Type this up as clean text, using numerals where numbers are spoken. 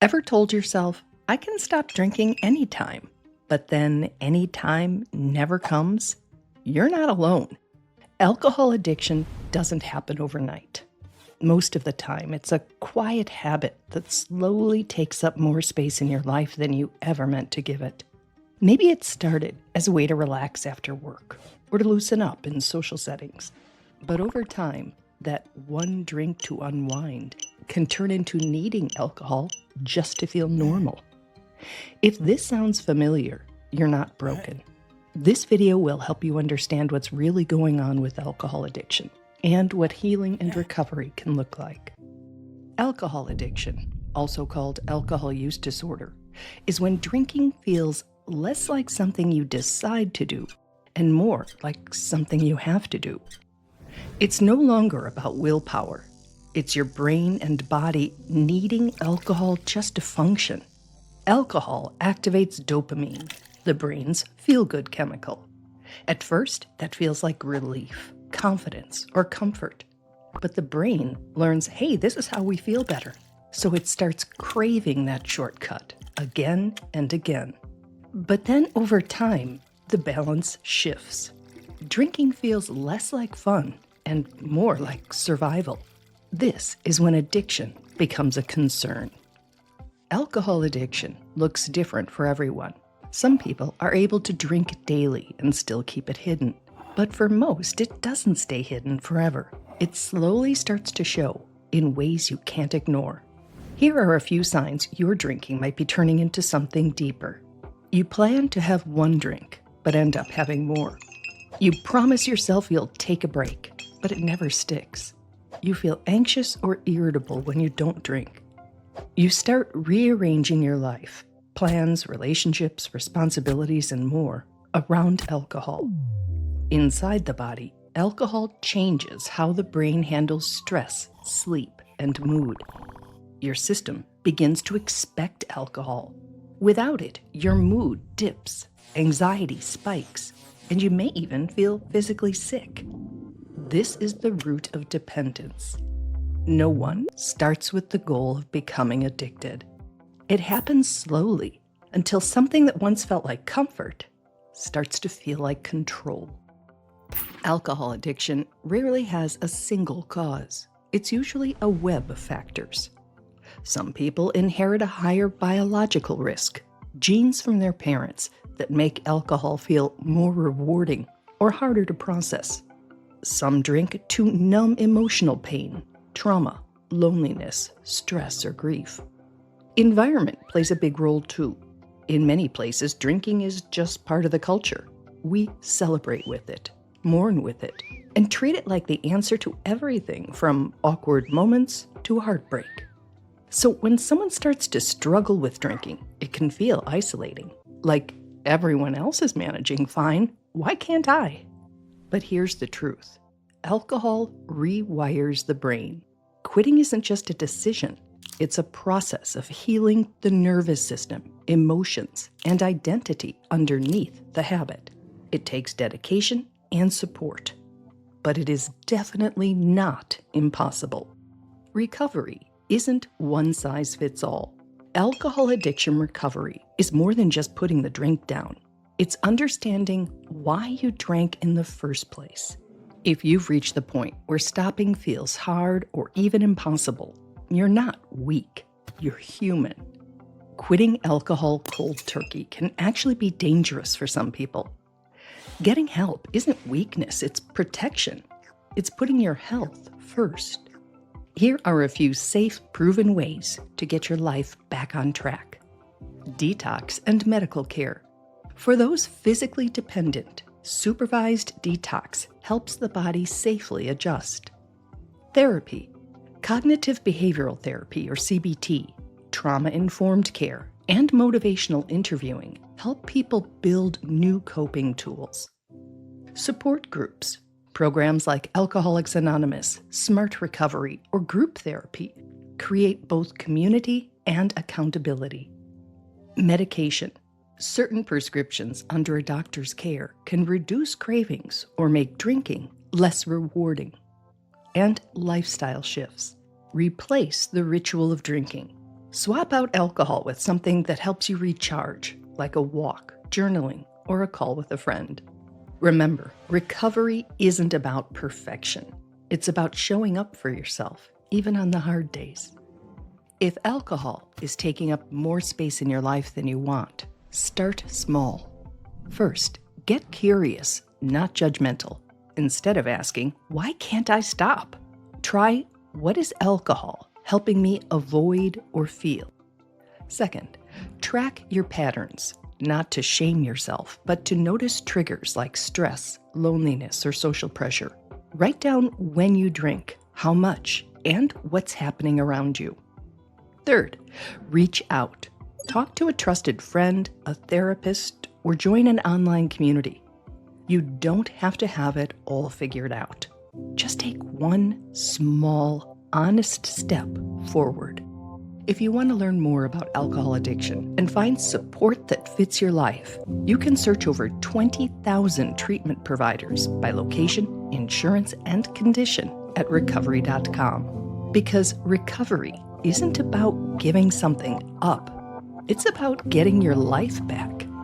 Ever told yourself, I can stop drinking anytime, but then anytime never comes? You're not alone. Alcohol addiction doesn't happen overnight. Most of the time, it's a quiet habit that slowly takes up more space in your life than you ever meant to give it. Maybe it started as a way to relax after work or to loosen up in social settings. But over time, that one drink to unwind can turn into needing alcohol just to feel normal. If this sounds familiar, you're not broken. This video will help you understand what's really going on with alcohol addiction and what healing and recovery can look like. Alcohol addiction, also called alcohol use disorder, is when drinking feels less like something you decide to do and more like something you have to do. It's no longer about willpower. It's your brain and body needing alcohol just to function. Alcohol activates dopamine, the brain's feel-good chemical. At first, that feels like relief, confidence, or comfort. But the brain learns, hey, this is how we feel better. So it starts craving that shortcut again and again. But then over time, the balance shifts. Drinking feels less like fun and more like survival. This is when addiction becomes a concern. Alcohol addiction looks different for everyone. Some people are able to drink daily and still keep it hidden. But for most, it doesn't stay hidden forever. It slowly starts to show in ways you can't ignore. Here are a few signs your drinking might be turning into something deeper. You plan to have one drink, but end up having more. You promise yourself you'll take a break, but it never sticks. You feel anxious or irritable when you don't drink. You start rearranging your life, plans, relationships, responsibilities, and more around alcohol. Inside the body, alcohol changes how the brain handles stress, sleep, and mood. Your system begins to expect alcohol. Without it, your mood dips, anxiety spikes, and you may even feel physically sick. This is the root of dependence. No one starts with the goal of becoming addicted. It happens slowly until something that once felt like comfort starts to feel like control. Alcohol addiction rarely has a single cause. It's usually a web of factors. Some people inherit a higher biological risk, genes from their parents that make alcohol feel more rewarding or harder to process. Some drink to numb emotional pain, trauma, loneliness, stress, or grief. Environment plays a big role too. In many places, drinking is just part of the culture. We celebrate with it, mourn with it, and treat it like the answer to everything from awkward moments to heartbreak. So when someone starts to struggle with drinking, it can feel isolating. Like everyone else is managing fine, why can't I? But here's the truth. Alcohol rewires the brain. Quitting isn't just a decision. It's a process of healing the nervous system, emotions, and identity underneath the habit. It takes dedication and support. But it is definitely not impossible. Recovery isn't one size fits all. Alcohol addiction recovery is more than just putting the drink down. It's understanding why you drank in the first place. If you've reached the point where stopping feels hard or even impossible, you're not weak, you're human. Quitting alcohol cold turkey can actually be dangerous for some people. Getting help isn't weakness, it's protection. It's putting your health first. Here are a few safe, proven ways to get your life back on track. Detox and medical care. For those physically dependent, supervised detox helps the body safely adjust. Therapy. Cognitive behavioral therapy, or CBT, trauma-informed care, and motivational interviewing help people build new coping tools. Support groups. Programs like Alcoholics Anonymous, Smart Recovery, or group therapy create both community and accountability. Medication. Certain prescriptions under a doctor's care can reduce cravings or make drinking less rewarding. And lifestyle shifts. Replace the ritual of drinking. Swap out alcohol with something that helps you recharge, like a walk, journaling, or a call with a friend. Remember, recovery isn't about perfection. It's about showing up for yourself, even on the hard days. If alcohol is taking up more space in your life than you want, start small. First, get curious, not judgmental. Instead of asking, why can't I stop? Try, what is alcohol helping me avoid or feel? Second, track your patterns, not to shame yourself, but to notice triggers like stress, loneliness, or social pressure. Write down when you drink, how much, and what's happening around you. Third, reach out. Talk to a trusted friend, a therapist, or join an online community. You don't have to have it all figured out. Just take one small, honest step forward. If you want to learn more about alcohol addiction and find support that fits your life, you can search over 20,000 treatment providers by location, insurance, and condition at Recovery.com. Because recovery isn't about giving something up. It's about getting your life back.